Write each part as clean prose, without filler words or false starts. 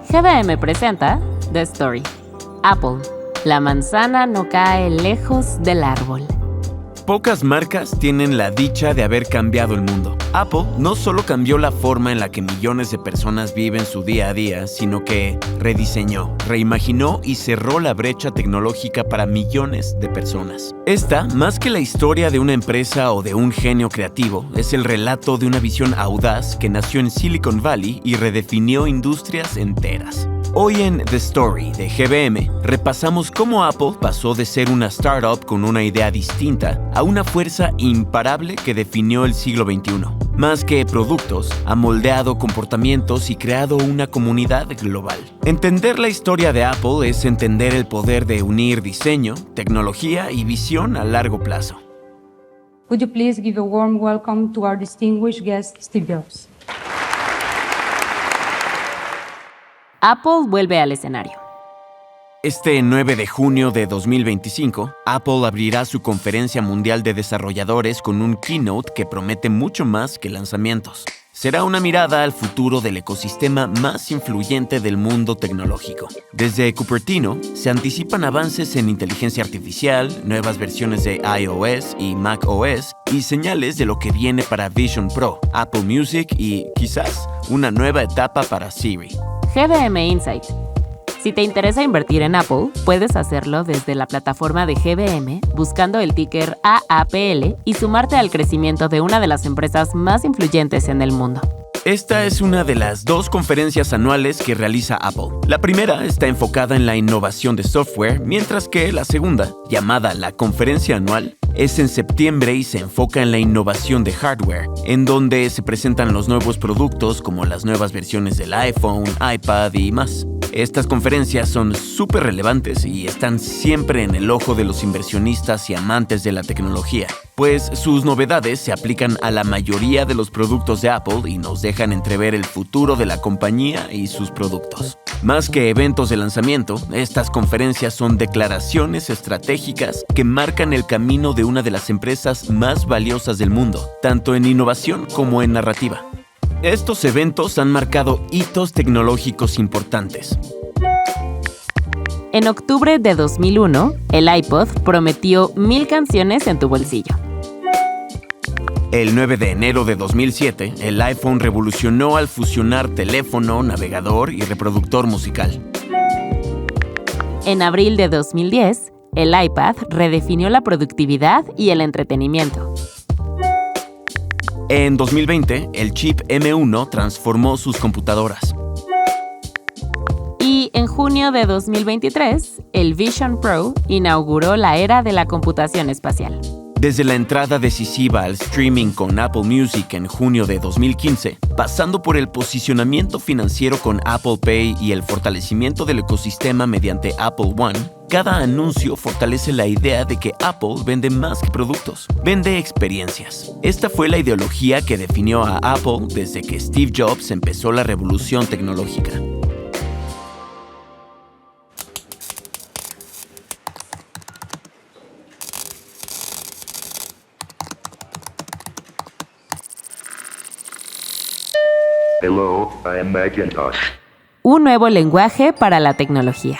GBM presenta The Story. Apple. La manzana no cae lejos del árbol. Pocas marcas tienen la dicha de haber cambiado el mundo. Apple no solo cambió la forma en la que millones de personas viven su día a día, sino que rediseñó, reimaginó y cerró la brecha tecnológica para millones de personas. Esta, más que la historia de una empresa o de un genio creativo, es el relato de una visión audaz que nació en Silicon Valley y redefinió industrias enteras. Hoy en The Story de GBM, repasamos cómo Apple pasó de ser una startup con una idea distinta a una fuerza imparable que definió el siglo XXI. Más que productos, ha moldeado comportamientos y creado una comunidad global. Entender la historia de Apple es entender el poder de unir diseño, tecnología y visión a largo plazo. Would you please give a warm welcome to our distinguished guest, Steve Jobs? Apple vuelve al escenario. Este 9 de junio de 2025, Apple abrirá su conferencia mundial de desarrolladores con un keynote que promete mucho más que lanzamientos. Será una mirada al futuro del ecosistema más influyente del mundo tecnológico. Desde Cupertino, se anticipan avances en inteligencia artificial, nuevas versiones de iOS y macOS y señales de lo que viene para Vision Pro, Apple Music y, quizás, una nueva etapa para Siri. GBM Insight. Si te interesa invertir en Apple, puedes hacerlo desde la plataforma de GBM buscando el ticker AAPL y sumarte al crecimiento de una de las empresas más influyentes en el mundo. Esta es una de las dos conferencias anuales que realiza Apple. La primera está enfocada en la innovación de software, mientras que la segunda, llamada la Conferencia Anual, es en septiembre y se enfoca en la innovación de hardware, en donde se presentan los nuevos productos como las nuevas versiones del iPhone, iPad y más. Estas conferencias son súper relevantes y están siempre en el ojo de los inversionistas y amantes de la tecnología, pues sus novedades se aplican a la mayoría de los productos de Apple y nos dejan entrever el futuro de la compañía y sus productos. Más que eventos de lanzamiento, estas conferencias son declaraciones estratégicas que marcan el camino de una de las empresas más valiosas del mundo, tanto en innovación como en narrativa. Estos eventos han marcado hitos tecnológicos importantes. En octubre de 2001, el iPod prometió 1000 canciones en tu bolsillo. El 9 de enero de 2007, el iPhone revolucionó al fusionar teléfono, navegador y reproductor musical. En abril de 2010, el iPad redefinió la productividad y el entretenimiento. En 2020, el chip M1 transformó sus computadoras. Y en junio de 2023, el Vision Pro inauguró la era de la computación espacial. Desde la entrada decisiva al streaming con Apple Music en junio de 2015, pasando por el posicionamiento financiero con Apple Pay y el fortalecimiento del ecosistema mediante Apple One, cada anuncio fortalece la idea de que Apple vende más que productos, vende experiencias. Esta fue la ideología que definió a Apple desde que Steve Jobs empezó la revolución tecnológica. Hello, I am Macintosh. Un nuevo lenguaje para la tecnología.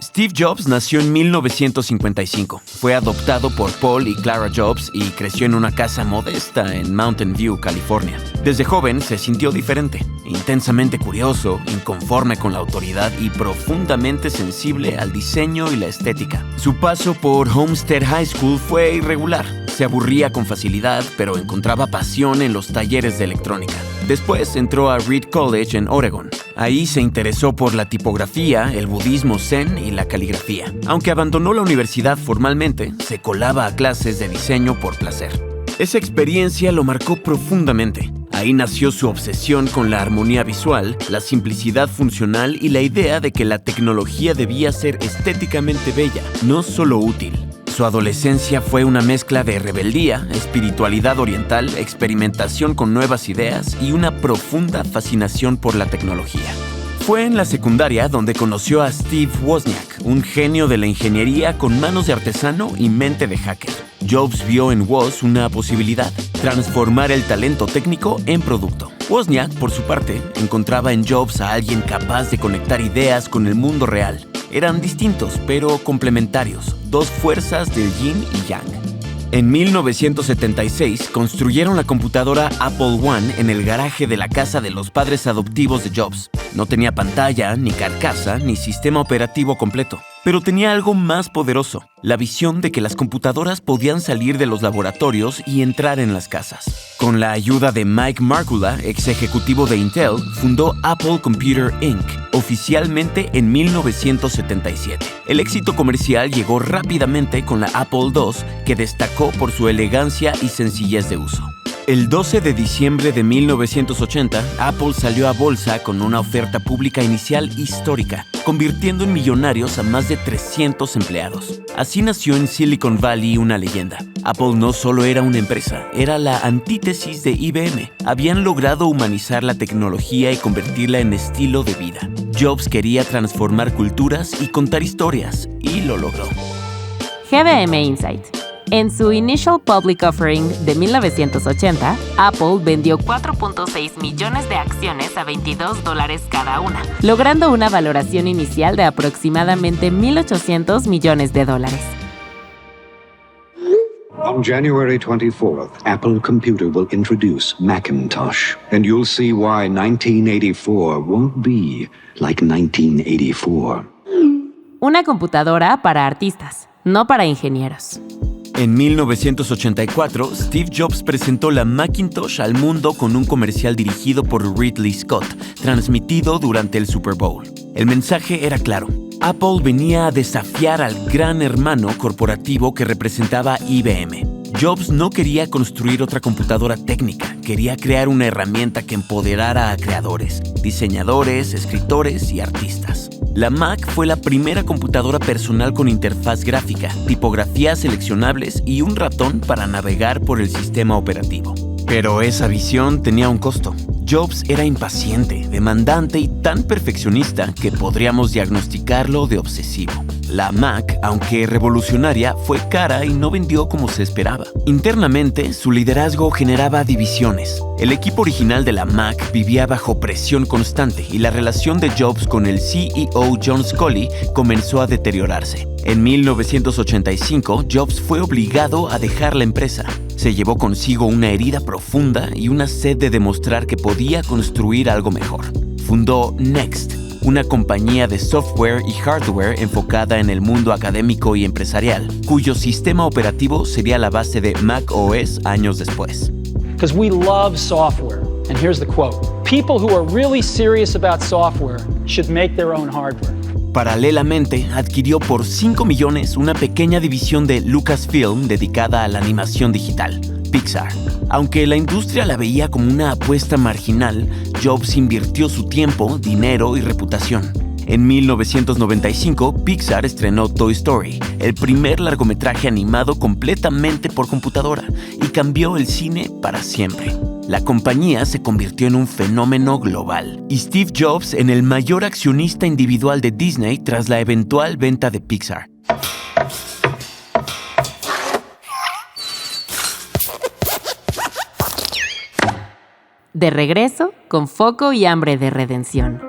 Steve Jobs nació en 1955. Fue adoptado por Paul y Clara Jobs y creció en una casa modesta en Mountain View, California. Desde joven se sintió diferente, intensamente curioso, inconforme con la autoridad y profundamente sensible al diseño y la estética. Su paso por Homestead High School fue irregular. Se aburría con facilidad, pero encontraba pasión en los talleres de electrónica. Después entró a Reed College en Oregon. Ahí se interesó por la tipografía, el budismo zen y la caligrafía. Aunque abandonó la universidad formalmente, se colaba a clases de diseño por placer. Esa experiencia lo marcó profundamente. Ahí nació su obsesión con la armonía visual, la simplicidad funcional y la idea de que la tecnología debía ser estéticamente bella, no solo útil. Su adolescencia fue una mezcla de rebeldía, espiritualidad oriental, experimentación con nuevas ideas y una profunda fascinación por la tecnología. Fue en la secundaria donde conoció a Steve Wozniak, un genio de la ingeniería con manos de artesano y mente de hacker. Jobs vio en Woz una posibilidad: transformar el talento técnico en producto. Wozniak, por su parte, encontraba en Jobs a alguien capaz de conectar ideas con el mundo real. Eran distintos, pero complementarios, dos fuerzas del yin y yang. En 1976 construyeron la computadora Apple I en el garaje de la casa de los padres adoptivos de Jobs. No tenía pantalla, ni carcasa, ni sistema operativo completo. Pero tenía algo más poderoso, la visión de que las computadoras podían salir de los laboratorios y entrar en las casas. Con la ayuda de Mike Markkula, ex ejecutivo de Intel, fundó Apple Computer Inc., oficialmente en 1977. El éxito comercial llegó rápidamente con la Apple II, que destacó por su elegancia y sencillez de uso. El 12 de diciembre de 1980, Apple salió a bolsa con una oferta pública inicial histórica, convirtiendo en millonarios a más de 300 empleados. Así nació en Silicon Valley una leyenda. Apple no solo era una empresa, era la antítesis de IBM. Habían logrado humanizar la tecnología y convertirla en estilo de vida. Jobs quería transformar culturas y contar historias, y lo logró. GBM Insight. En su Initial Public Offering de 1980, Apple vendió 4.6 millones de acciones a $22 cada una, logrando una valoración inicial de aproximadamente $1.800 millones. On January 24th, Apple Computer will introduce Macintosh, and you'll see why 1984 won't be like 1984. Una computadora para artistas, no para ingenieros. En 1984, Steve Jobs presentó la Macintosh al mundo con un comercial dirigido por Ridley Scott, transmitido durante el Super Bowl. El mensaje era claro. Apple venía a desafiar al gran hermano corporativo que representaba IBM. Jobs no quería construir otra computadora técnica, quería crear una herramienta que empoderara a creadores, diseñadores, escritores y artistas. La Mac fue la primera computadora personal con interfaz gráfica, tipografías seleccionables y un ratón para navegar por el sistema operativo. Pero esa visión tenía un costo. Jobs era impaciente, demandante y tan perfeccionista que podríamos diagnosticarlo de obsesivo. La Mac, aunque revolucionaria, fue cara y no vendió como se esperaba. Internamente, su liderazgo generaba divisiones. El equipo original de la Mac vivía bajo presión constante y la relación de Jobs con el CEO John Sculley comenzó a deteriorarse. En 1985, Jobs fue obligado a dejar la empresa. Se llevó consigo una herida profunda y una sed de demostrar que podía construir algo mejor. Fundó Next, una compañía de software y hardware enfocada en el mundo académico y empresarial, cuyo sistema operativo sería la base de Mac OS años después. Because we love software. And here's the quote. People who are really serious about software should make their own hardware. Paralelamente, adquirió por $5 millones una pequeña división de Lucasfilm dedicada a la animación digital, Pixar. Aunque la industria la veía como una apuesta marginal, Jobs invirtió su tiempo, dinero y reputación. En 1995, Pixar estrenó Toy Story, el primer largometraje animado completamente por computadora, y cambió el cine para siempre. La compañía se convirtió en un fenómeno global, y Steve Jobs en el mayor accionista individual de Disney tras la eventual venta de Pixar. De regreso, con foco y hambre de redención.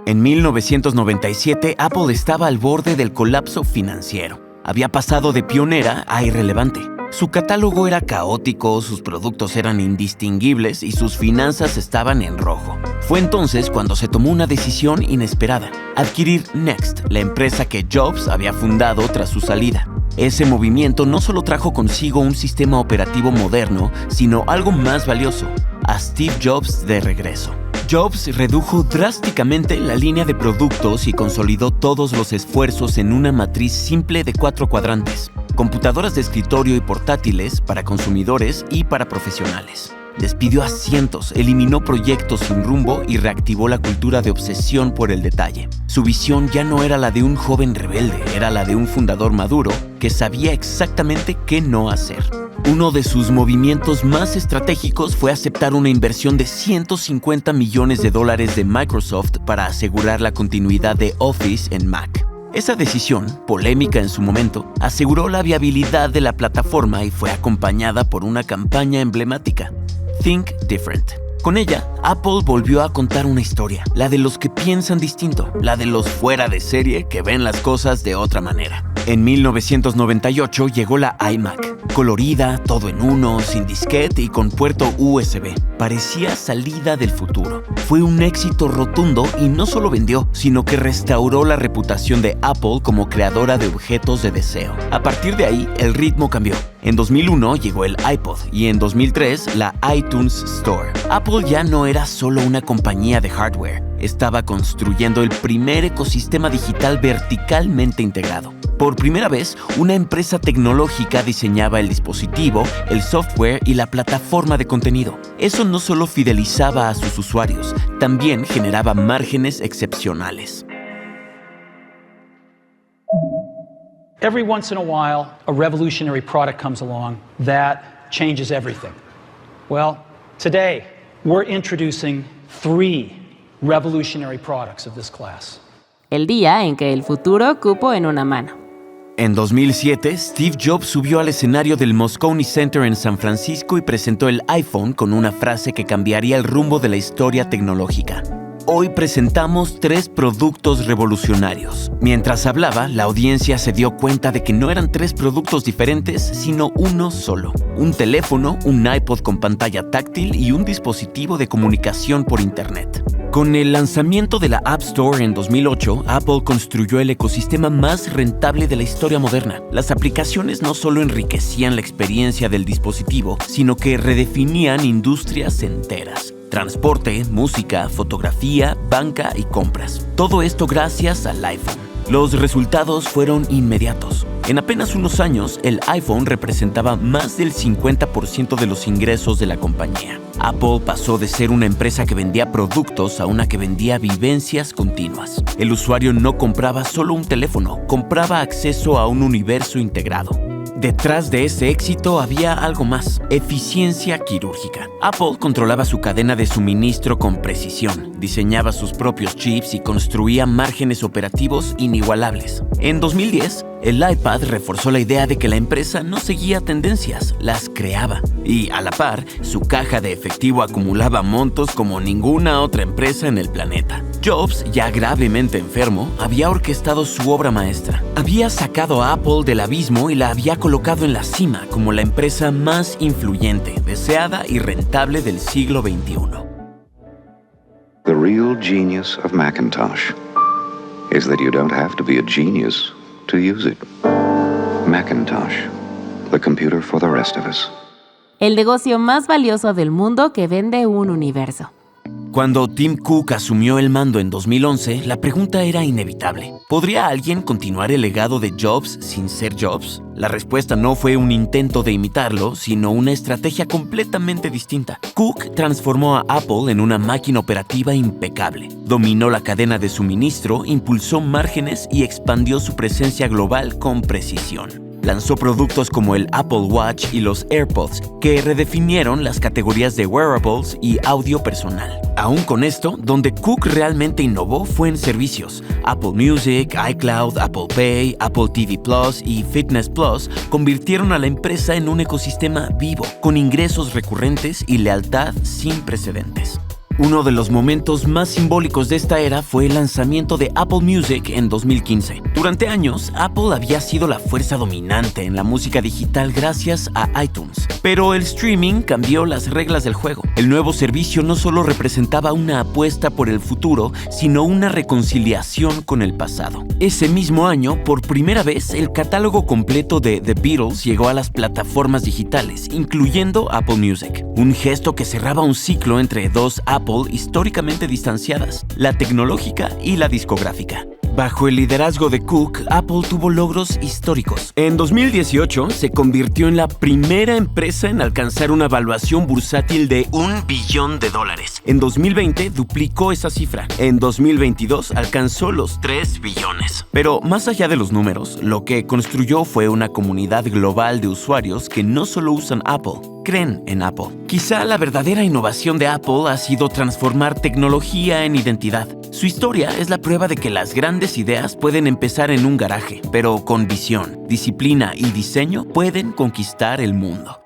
En 1997, Apple estaba al borde del colapso financiero. Había pasado de pionera a irrelevante. Su catálogo era caótico, sus productos eran indistinguibles y sus finanzas estaban en rojo. Fue entonces cuando se tomó una decisión inesperada: adquirir Next, la empresa que Jobs había fundado tras su salida. Ese movimiento no solo trajo consigo un sistema operativo moderno, sino algo más valioso: a Steve Jobs de regreso. Jobs redujo drásticamente la línea de productos y consolidó todos los esfuerzos en una matriz simple de 4 cuadrantes: computadoras de escritorio y portátiles para consumidores y para profesionales. Despidió a cientos, eliminó proyectos sin rumbo y reactivó la cultura de obsesión por el detalle. Su visión ya no era la de un joven rebelde, era la de un fundador maduro que sabía exactamente qué no hacer. Uno de sus movimientos más estratégicos fue aceptar una inversión de $150 millones de Microsoft para asegurar la continuidad de Office en Mac. Esa decisión, polémica en su momento, aseguró la viabilidad de la plataforma y fue acompañada por una campaña emblemática: Think Different. Con ella, Apple volvió a contar una historia, la de los que piensan distinto, la de los fuera de serie que ven las cosas de otra manera. En 1998 llegó la iMac, colorida, todo en uno, sin disquete y con puerto USB. Parecía salida del futuro. Fue un éxito rotundo y no solo vendió, sino que restauró la reputación de Apple como creadora de objetos de deseo. A partir de ahí, el ritmo cambió. En 2001 llegó el iPod y en 2003 la iTunes Store. Apple ya no era solo una compañía de hardware, estaba construyendo el primer ecosistema digital verticalmente integrado. Por primera vez, una empresa tecnológica diseñaba el dispositivo, el software y la plataforma de contenido. Eso no solo fidelizaba a sus usuarios, también generaba márgenes excepcionales. Every once in a while, a revolutionary product comes along that changes everything. Well, today, we're introducing 3 revolutionary products of this class. El día en que el futuro cupo en una mano. En 2007, Steve Jobs subió al escenario del Moscone Center en San Francisco y presentó el iPhone con una frase que cambiaría el rumbo de la historia tecnológica. Hoy presentamos 3 productos revolucionarios. Mientras hablaba, la audiencia se dio cuenta de que no eran 3 productos diferentes, sino uno solo. Un teléfono, un iPod con pantalla táctil y un dispositivo de comunicación por Internet. Con el lanzamiento de la App Store en 2008, Apple construyó el ecosistema más rentable de la historia moderna. Las aplicaciones no solo enriquecían la experiencia del dispositivo, sino que redefinían industrias enteras. Transporte, música, fotografía, banca y compras. Todo esto gracias al iPhone. Los resultados fueron inmediatos. En apenas unos años, el iPhone representaba más del 50% de los ingresos de la compañía. Apple pasó de ser una empresa que vendía productos a una que vendía vivencias continuas. El usuario no compraba solo un teléfono, compraba acceso a un universo integrado. Detrás de ese éxito había algo más: eficiencia quirúrgica. Apple controlaba su cadena de suministro con precisión, diseñaba sus propios chips y construía márgenes operativos inigualables. En 2010, el iPad reforzó la idea de que la empresa no seguía tendencias, las creaba. Y a la par, su caja de efectivo acumulaba montos como ninguna otra empresa en el planeta. Jobs, ya gravemente enfermo, había orquestado su obra maestra. Había sacado a Apple del abismo y la había colocado en la cima como la empresa más influyente, deseada y rentable del siglo XXI. The real genius of Macintosh is that you don't have to be a genius to use it. Macintosh, the computer for the rest of us. El negocio más valioso del mundo que vende un universo. Cuando Tim Cook asumió el mando en 2011, la pregunta era inevitable. ¿Podría alguien continuar el legado de Jobs sin ser Jobs? La respuesta no fue un intento de imitarlo, sino una estrategia completamente distinta. Cook transformó a Apple en una máquina operativa impecable. Dominó la cadena de suministro, impulsó márgenes y expandió su presencia global con precisión. Lanzó productos como el Apple Watch y los AirPods, que redefinieron las categorías de wearables y audio personal. Aún con esto, donde Cook realmente innovó fue en servicios. Apple Music, iCloud, Apple Pay, Apple TV Plus y Fitness Plus convirtieron a la empresa en un ecosistema vivo, con ingresos recurrentes y lealtad sin precedentes. Uno de los momentos más simbólicos de esta era fue el lanzamiento de Apple Music en 2015. Durante años, Apple había sido la fuerza dominante en la música digital gracias a iTunes. Pero el streaming cambió las reglas del juego. El nuevo servicio no solo representaba una apuesta por el futuro, sino una reconciliación con el pasado. Ese mismo año, por primera vez, el catálogo completo de The Beatles llegó a las plataformas digitales, incluyendo Apple Music. Un gesto que cerraba un ciclo entre dos Apple históricamente distanciadas, la tecnológica y la discográfica. Bajo el liderazgo de Cook, Apple tuvo logros históricos. En 2018 se convirtió en la primera empresa en alcanzar una valuación bursátil de $1 billón. En 2020 duplicó esa cifra. En 2022 alcanzó los 3 billones. Pero más allá de los números, lo que construyó fue una comunidad global de usuarios que no solo usan Apple, creen en Apple. Quizá la verdadera innovación de Apple ha sido transformar tecnología en identidad. Su historia es la prueba de que las grandes ideas pueden empezar en un garaje, pero con visión, disciplina y diseño pueden conquistar el mundo.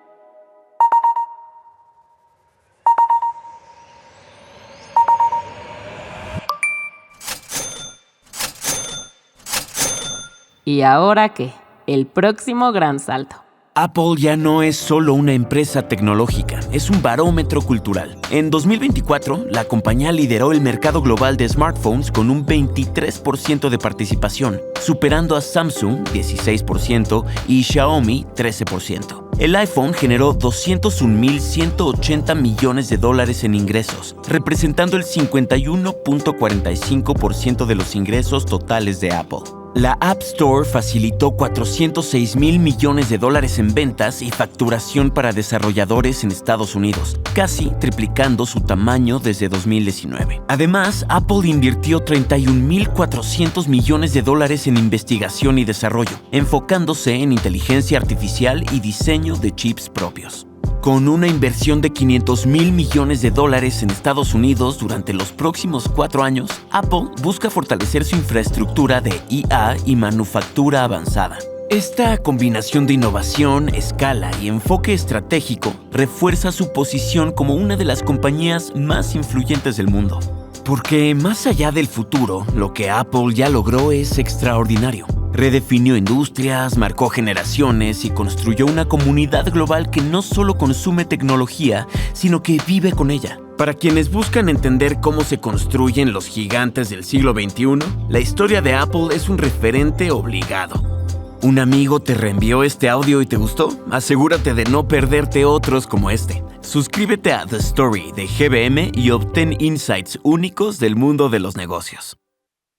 ¿Y ahora qué? El próximo gran salto. Apple ya no es solo una empresa tecnológica, es un barómetro cultural. En 2024, la compañía lideró el mercado global de smartphones con un 23% de participación, superando a Samsung, 16%, y Xiaomi, 13%. El iPhone generó $201.180 millones en ingresos, representando el 51.45% de los ingresos totales de Apple. La App Store facilitó $406.000 millones en ventas y facturación para desarrolladores en Estados Unidos, casi triplicando su tamaño desde 2019. Además, Apple invirtió $31.400 millones en investigación y desarrollo, enfocándose en inteligencia artificial y diseño de chips propios. Con una inversión de $500.000 millones en Estados Unidos durante los próximos 4 años, Apple busca fortalecer su infraestructura de IA y manufactura avanzada. Esta combinación de innovación, escala y enfoque estratégico refuerza su posición como una de las compañías más influyentes del mundo. Porque más allá del futuro, lo que Apple ya logró es extraordinario. Redefinió industrias, marcó generaciones y construyó una comunidad global que no solo consume tecnología, sino que vive con ella. Para quienes buscan entender cómo se construyen los gigantes del siglo XXI, la historia de Apple es un referente obligado. ¿Un amigo te reenvió este audio y te gustó? Asegúrate de no perderte otros como este. Suscríbete a The Story de GBM y obtén insights únicos del mundo de los negocios.